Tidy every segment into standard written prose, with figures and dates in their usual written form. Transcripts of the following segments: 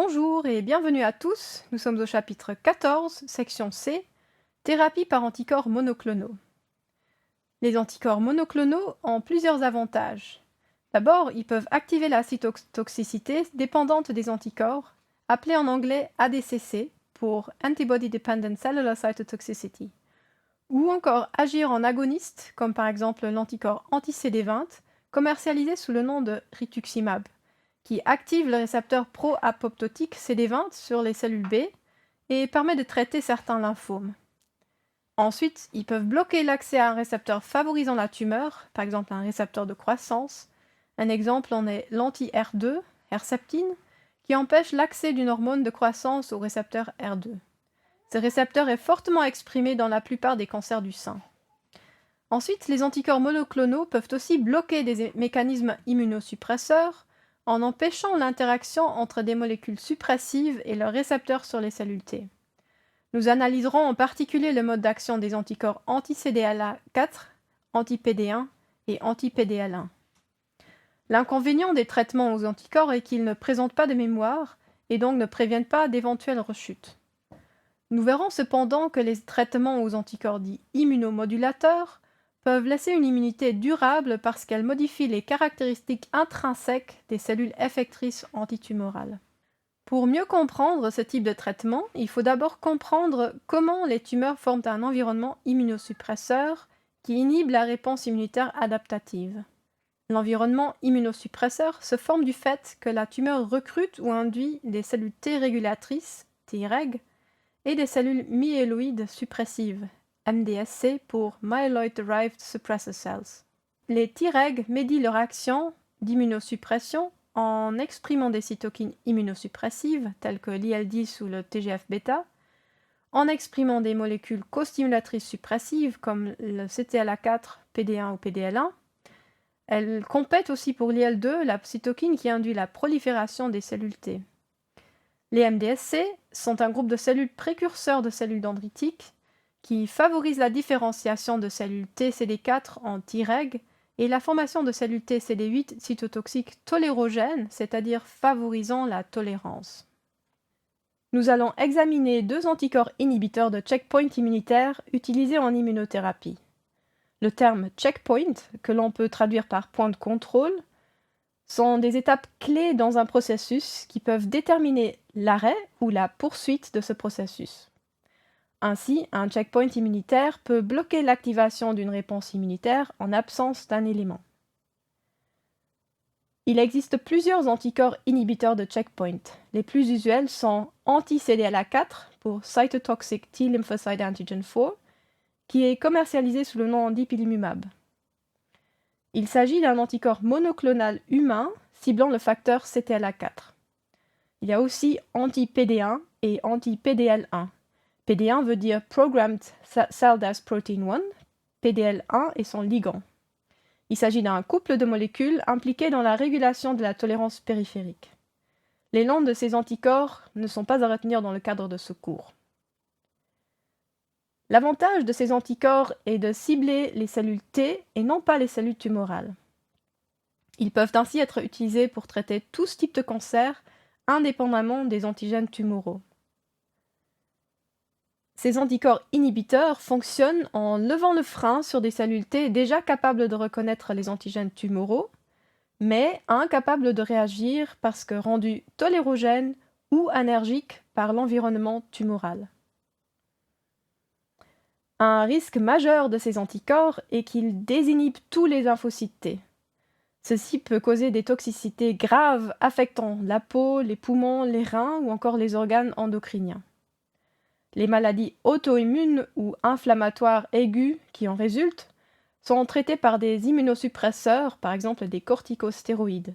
Bonjour et bienvenue à tous. Nous sommes au chapitre 14, section C, thérapie par anticorps monoclonaux. Les anticorps monoclonaux ont plusieurs avantages. D'abord, ils peuvent activer la cytotoxicité dépendante des anticorps, appelée en anglais ADCC pour Antibody Dependent Cellular Cytotoxicity, ou encore agir en agoniste, comme par exemple l'anticorps anti-CD20, commercialisé sous le nom de rituximab, qui active le récepteur pro-apoptotique CD20 sur les cellules B et permet de traiter certains lymphomes. Ensuite, ils peuvent bloquer l'accès à un récepteur favorisant la tumeur, par exemple un récepteur de croissance. Un exemple en est l'anti-R2, Herceptine, qui empêche l'accès d'une hormone de croissance au récepteur R2. Ce récepteur est fortement exprimé dans la plupart des cancers du sein. Ensuite, les anticorps monoclonaux peuvent aussi bloquer des mécanismes immunosuppresseurs en empêchant l'interaction entre des molécules suppressives et leurs récepteurs sur les cellules T. Nous analyserons en particulier le mode d'action des anticorps anti-CDLA4, anti-PD1 et anti-PDL1. L'inconvénient des traitements aux anticorps est qu'ils ne présentent pas de mémoire et donc ne préviennent pas d'éventuelles rechutes. Nous verrons cependant que les traitements aux anticorps dits immunomodulateurs peuvent laisser une immunité durable parce qu'elles modifient les caractéristiques intrinsèques des cellules effectrices antitumorales. Pour mieux comprendre ce type de traitement, il faut d'abord comprendre comment les tumeurs forment un environnement immunosuppresseur qui inhibe la réponse immunitaire adaptative. L'environnement immunosuppresseur se forme du fait que la tumeur recrute ou induit des cellules T régulatrices, Treg, et des cellules myéloïdes suppressives, MDSC pour Myeloid-Derived Suppressor Cells. Les Treg médient leur action d'immunosuppression en exprimant des cytokines immunosuppressives telles que l'IL-10 ou le TGF-bêta, en exprimant des molécules costimulatrices suppressives comme le CTLA4, PD1 ou PDL1. Elles compètent aussi pour l'IL-2, la cytokine qui induit la prolifération des cellules T. Les MDSC sont un groupe de cellules précurseurs de cellules dendritiques qui favorisent la différenciation de cellules T CD4 en Treg et la formation de cellules T CD8 cytotoxiques tolérogènes, c'est-à-dire favorisant la tolérance. Nous allons examiner deux anticorps inhibiteurs de checkpoint immunitaire utilisés en immunothérapie. Le terme checkpoint, que l'on peut traduire par point de contrôle, sont des étapes clés dans un processus qui peuvent déterminer l'arrêt ou la poursuite de ce processus. Ainsi, un checkpoint immunitaire peut bloquer l'activation d'une réponse immunitaire en absence d'un élément. Il existe plusieurs anticorps inhibiteurs de checkpoint. Les plus usuels sont anti-CDLA4 pour Cytotoxic T Lymphocyte Antigen 4, qui est commercialisé sous le nom d'ipilimumab. Il s'agit d'un anticorps monoclonal humain ciblant le facteur CTLA4. Il y a aussi anti-PD1 et anti-PDL1. PD1 veut dire Programmed Cell Death Protein 1, PDL1 est son ligand. Il s'agit d'un couple de molécules impliquées dans la régulation de la tolérance périphérique. Les noms de ces anticorps ne sont pas à retenir dans le cadre de ce cours. L'avantage de ces anticorps est de cibler les cellules T et non pas les cellules tumorales. Ils peuvent ainsi être utilisés pour traiter tout type de cancer, indépendamment des antigènes tumoraux. Ces anticorps inhibiteurs fonctionnent en levant le frein sur des cellules T déjà capables de reconnaître les antigènes tumoraux, mais incapables de réagir parce que rendus tolérogènes ou allergiques par l'environnement tumoral. Un risque majeur de ces anticorps est qu'ils désinhibent tous les lymphocytes T. Ceci peut causer des toxicités graves affectant la peau, les poumons, les reins ou encore les organes endocriniens. Les maladies auto-immunes ou inflammatoires aiguës qui en résultent sont traitées par des immunosuppresseurs, par exemple des corticostéroïdes,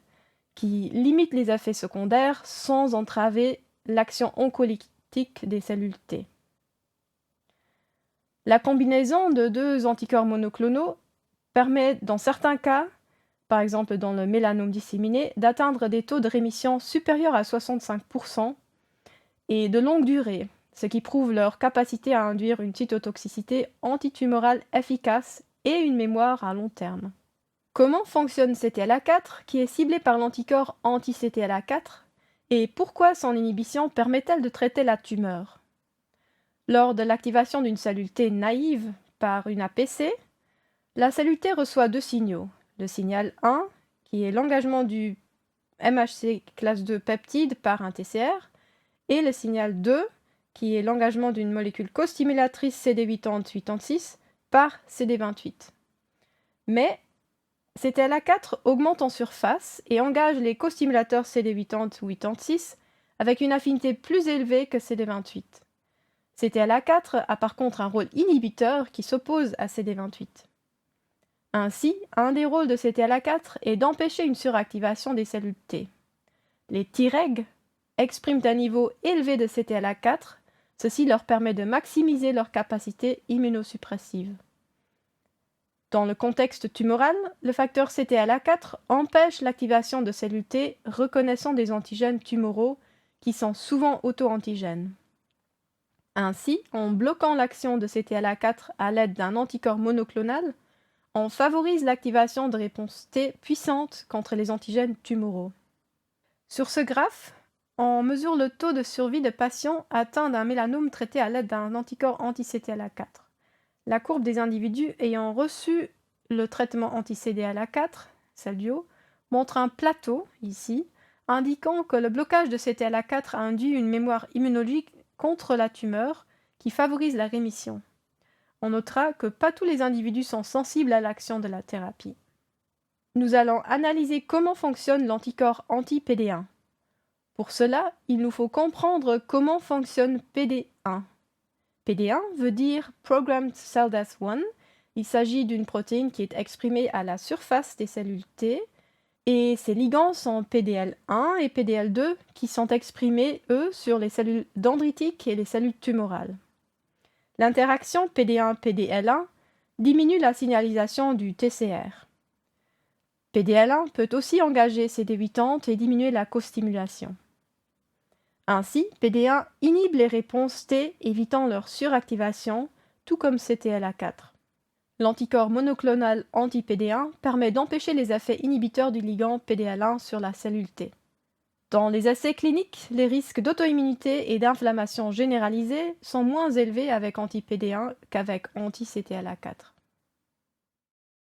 qui limitent les effets secondaires sans entraver l'action oncolytique des cellules T. La combinaison de deux anticorps monoclonaux permet, dans certains cas, par exemple dans le mélanome disséminé, d'atteindre des taux de rémission supérieurs à 65% et de longue durée, ce qui prouve leur capacité à induire une cytotoxicité antitumorale efficace et une mémoire à long terme. Comment fonctionne CTLA4, qui est ciblé par l'anticorps anti-CTLA4 Et pourquoi son inhibition permet-elle de traiter la tumeur? Lors de l'activation d'une cellule T naïve par une APC, la cellule T reçoit deux signaux. Le signal 1, qui est l'engagement du MHC classe 2 peptide par un TCR, et le signal 2, qui est l'engagement d'une molécule costimulatrice CD80-86 par CD28. Mais CTLA4 augmente en surface et engage les costimulateurs CD80 ou 86 avec une affinité plus élevée que CD28. CTLA4 a par contre un rôle inhibiteur qui s'oppose à CD28. Ainsi, un des rôles de CTLA4 est d'empêcher une suractivation des cellules T. Les Treg expriment un niveau élevé de CTLA4, ceci leur permet de maximiser leur capacité immunosuppressive. Dans le contexte tumoral, le facteur CTLA4 empêche l'activation de cellules T reconnaissant des antigènes tumoraux qui sont souvent auto-antigènes. Ainsi, en bloquant l'action de CTLA4 à l'aide d'un anticorps monoclonal, on favorise l'activation de réponses T puissantes contre les antigènes tumoraux. Sur ce graphe, on mesure le taux de survie de patients atteints d'un mélanome traité à l'aide d'un anticorps anti-CTLA4. La courbe des individus ayant reçu le traitement anti-CTLA4, celle du haut, montre un plateau, ici, indiquant que le blocage de CTLA4 a induit une mémoire immunologique contre la tumeur qui favorise la rémission. On notera que pas tous les individus sont sensibles à l'action de la thérapie. Nous allons analyser comment fonctionne l'anticorps anti-PD1. Pour cela, il nous faut comprendre comment fonctionne PD1. PD1 veut dire Programmed Cell Death 1. Il s'agit d'une protéine qui est exprimée à la surface des cellules T, et ces ligands sont PDL1 et PDL2 qui sont exprimés, eux, sur les cellules dendritiques et les cellules tumorales. L'interaction PD1-PDL1 diminue la signalisation du TCR. PDL1 peut aussi engager CD80 et diminuer la costimulation. Ainsi, PD1 inhibe les réponses T, évitant leur suractivation, tout comme CTLA4. L'anticorps monoclonal anti-PD1 permet d'empêcher les effets inhibiteurs du ligand PDL1 sur la cellule T. Dans les essais cliniques, les risques d'auto-immunité et d'inflammation généralisée sont moins élevés avec anti-PD1 qu'avec anti-CTLA4.